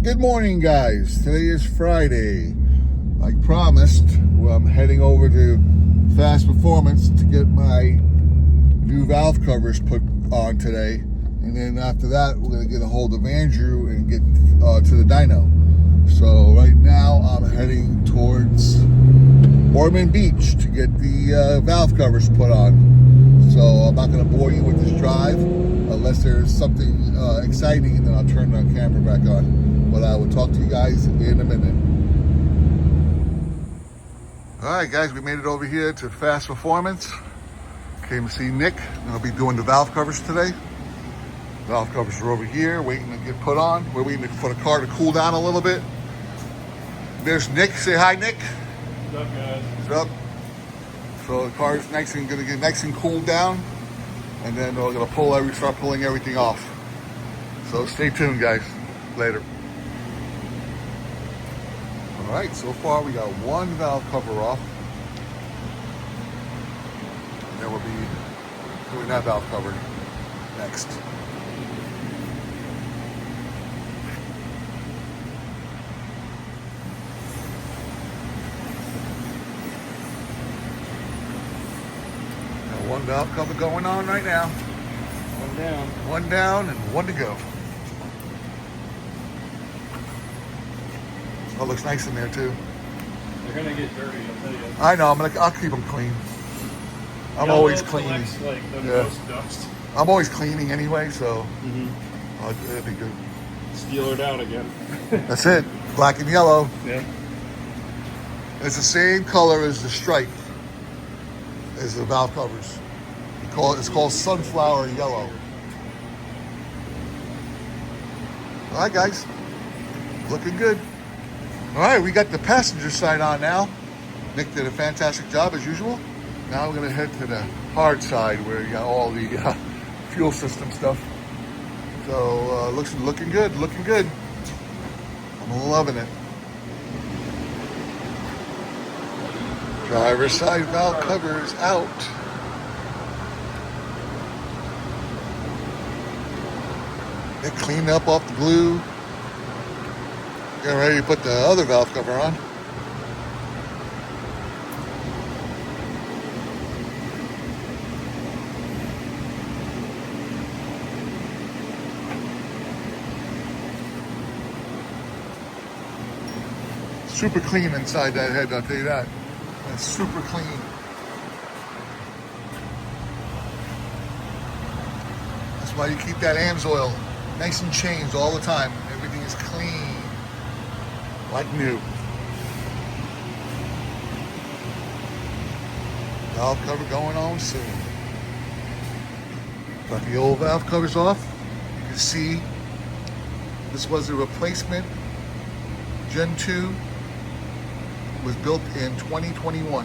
Good morning, guys. Today is Friday. Like promised, I'm heading over to Fast Performance to get my new valve covers put on today. And then after that, we're going to get a hold of Andrew and get to the dyno. So right now, I'm heading towards Ormond Beach to get the valve covers put on. So I'm not going to bore you with this drive unless there's something exciting, and then I'll turn the camera back on. But I will talk to you guys in a minute. All right, guys, we made it over here to Fast Performance. Came to see Nick. I'll be doing the valve covers today. Valve covers are over here, waiting to get put on. We're waiting for the car to cool down a little bit. There's Nick. Say hi, Nick. What's up, guys? What's up? So the car is going to get nice and cooled down, and then we're going to start pulling everything off. So stay tuned, guys. Later. All right, so far we got one valve cover off. And then we'll be doing that valve cover next. Got one valve cover going on right now. One down. One down and one to go. Oh, looks nice in there too. They're gonna get dirty, I'll tell you. I know. I'll keep them clean. I'm always cleaning. Like the most dust. I'm always cleaning anyway, so it'll be good. Steal it out again. That's it. Black and yellow. Yeah. It's the same color as the stripe as the valve covers. It's called sunflower yellow. All right, guys. Looking good. All right, we got the passenger side on now. Nick did a fantastic job as usual. Now we're gonna head to the hard side where you got all the fuel system stuff. So looking good, looking good. I'm loving it. Driver's side valve covers out. They cleaned up off the glue. Getting ready to put the other valve cover on. Super clean inside that head, I'll tell you that. It's super clean. That's why you keep that AMSOIL nice and changed all the time. Everything is clean. Like new. Valve cover going on soon. Got the old valve covers off. You can see this was a replacement. Gen 2 was built in 2021.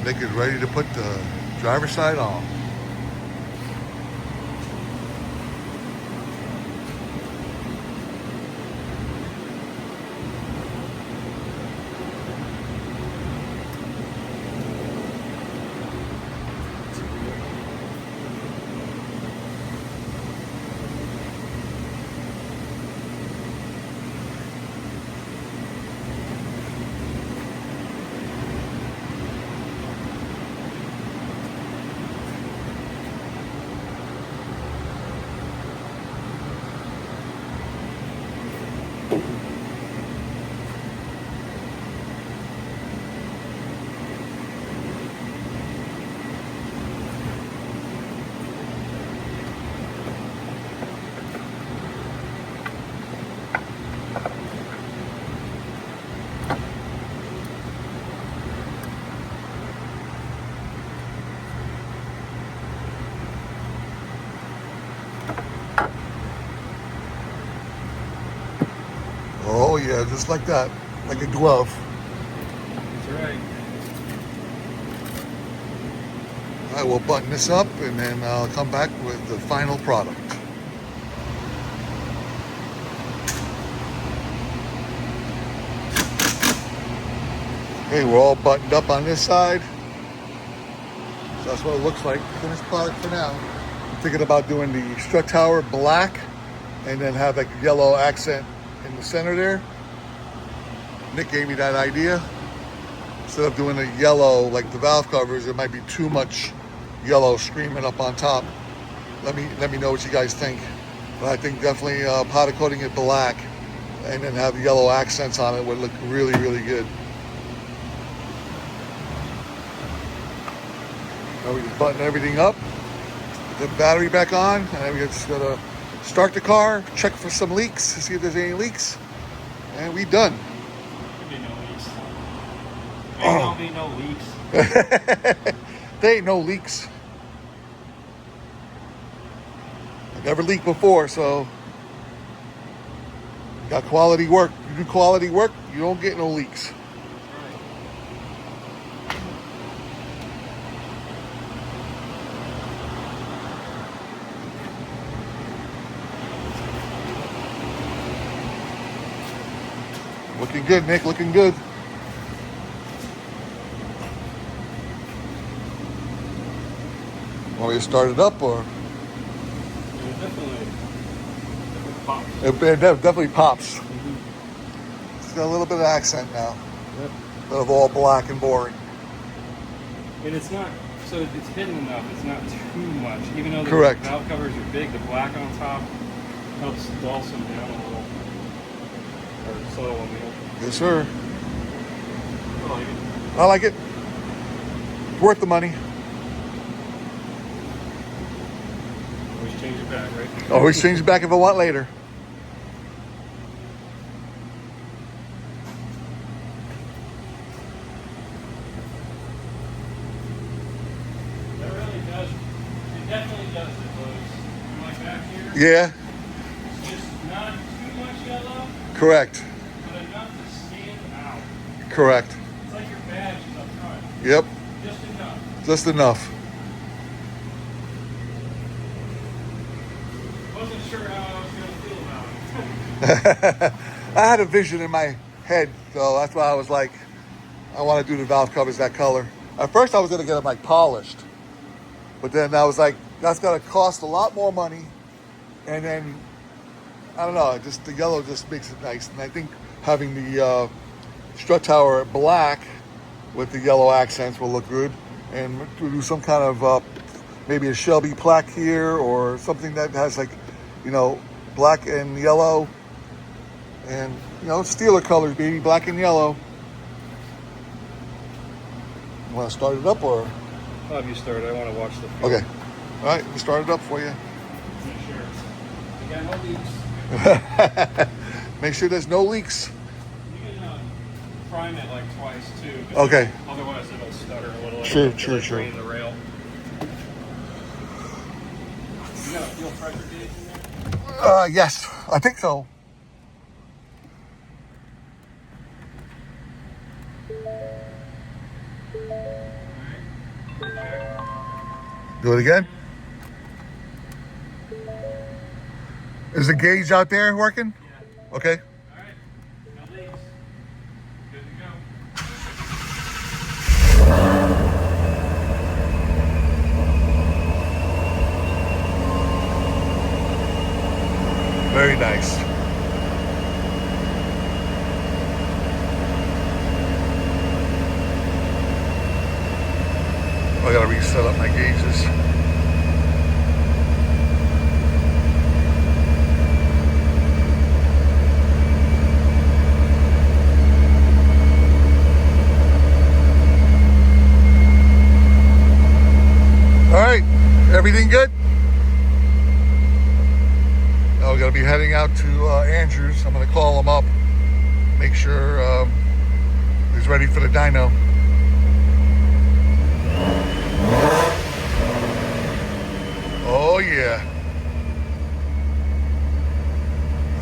Nick is ready to put the driver's side on. Oh yeah, just like that, like a glove. That's right. All right, we'll button this up and then I'll come back with the final product. Okay, we're all buttoned up on this side. So that's what it looks like. Finished product for now. I'm thinking about doing the strut tower black and then have like a yellow accent in the center there. Nick gave me that idea. Instead of doing a yellow like the valve covers, it might be too much yellow screaming up on top. Let me know what you guys think. But I think definitely powder coating it black and then have yellow accents on it would look really, really good. Now we just button everything up, put the battery back on, and then we just gotta start the car, check for some leaks, see if there's any leaks, and we done. There be no leaks. There don't be no leaks. There ain't no leaks. I never leaked before, so got quality work. You do quality work, you don't get no leaks. Looking good, Nick, looking good. Want me to start it up or? It definitely pops. It definitely pops. It's got a little bit of accent now. Yep. Instead of all black and boring. And it's not, so it's hidden enough, it's not too much. Even though the Correct. valve covers are big, the black on top helps dulce them down a little. Or slow them, you know. Yes, sir. I like it. I like it. Worth the money. Always change it back, right? Always change it back if I want later. That really does, it definitely does it, Lowe's. Like back here, Yeah, it's just not too much yellow, correct. but enough to stand out. Correct. It's like your badge is up front. Yep, Just enough. just enough. Wasn't sure how I was going to feel about it. I had a vision in my head, so that's why I was like, I want to do the valve covers that color. At first I was going to get them like polished, but then I was like, that's going to cost a lot more money. And then, I don't know, just the yellow just makes it nice. And I think having the strut tower black with the yellow accents will look good. And we'll do some kind of, maybe a Shelby plaque here or something that has like, you know, black and yellow. And, you know, Steeler colors, baby, black and yellow. You want to start it up or? I'll have you start. I want to watch the film. Okay. All right, we'll start it up for you. Make sure. You got no leaks. Make sure there's no leaks. You can prime it like twice too. Okay. Otherwise it'll stutter a little. True, It'll true, true. drain the rail. You got a fuel pressure gauge in there? Yes, I think so. Do it again. Is the gauge out there working? Yeah. Okay. All right. No leaks. Good to go. Very nice. I gotta reset up my gauges. All right, everything good? Now we're gonna be heading out to Andrews. I'm gonna call him up, make sure he's ready for the dyno. Oh yeah.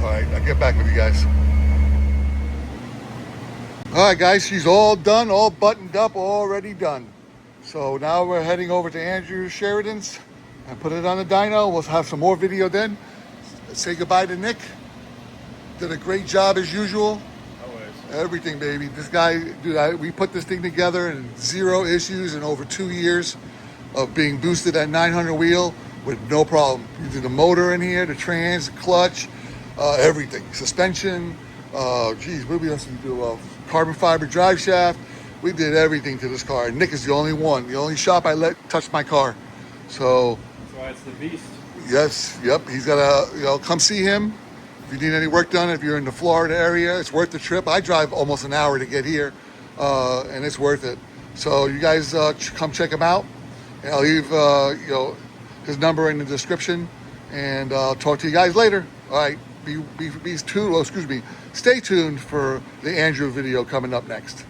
All right, I'll get back with you guys. All right, guys, she's all done, all buttoned up, already done. So now we're heading over to Andrew Sheridan's and put it on the dyno. We'll have some more video then. Say goodbye to Nick. Did a great job as usual. Always. Everything, baby. This guy, dude, we put this thing together and 0 issues in over 2 years. of being boosted at 900 wheel with no problem. Using the motor in here, the trans, the clutch, everything. Suspension, geez, what we also do? Carbon fiber drive shaft. We did everything to this car. Nick is the only one, the only shop I let touch my car. So That's why it's the beast. yes, yep, he's got to, come see him. If you need any work done, if you're in the Florida area, it's worth the trip. I drive almost an hour to get here, and it's worth it. So you guys come check him out. And I'll leave his number in the description, and I'll talk to you guys later. All right, be tuned. Well, excuse me. Stay tuned for the Andrew video coming up next.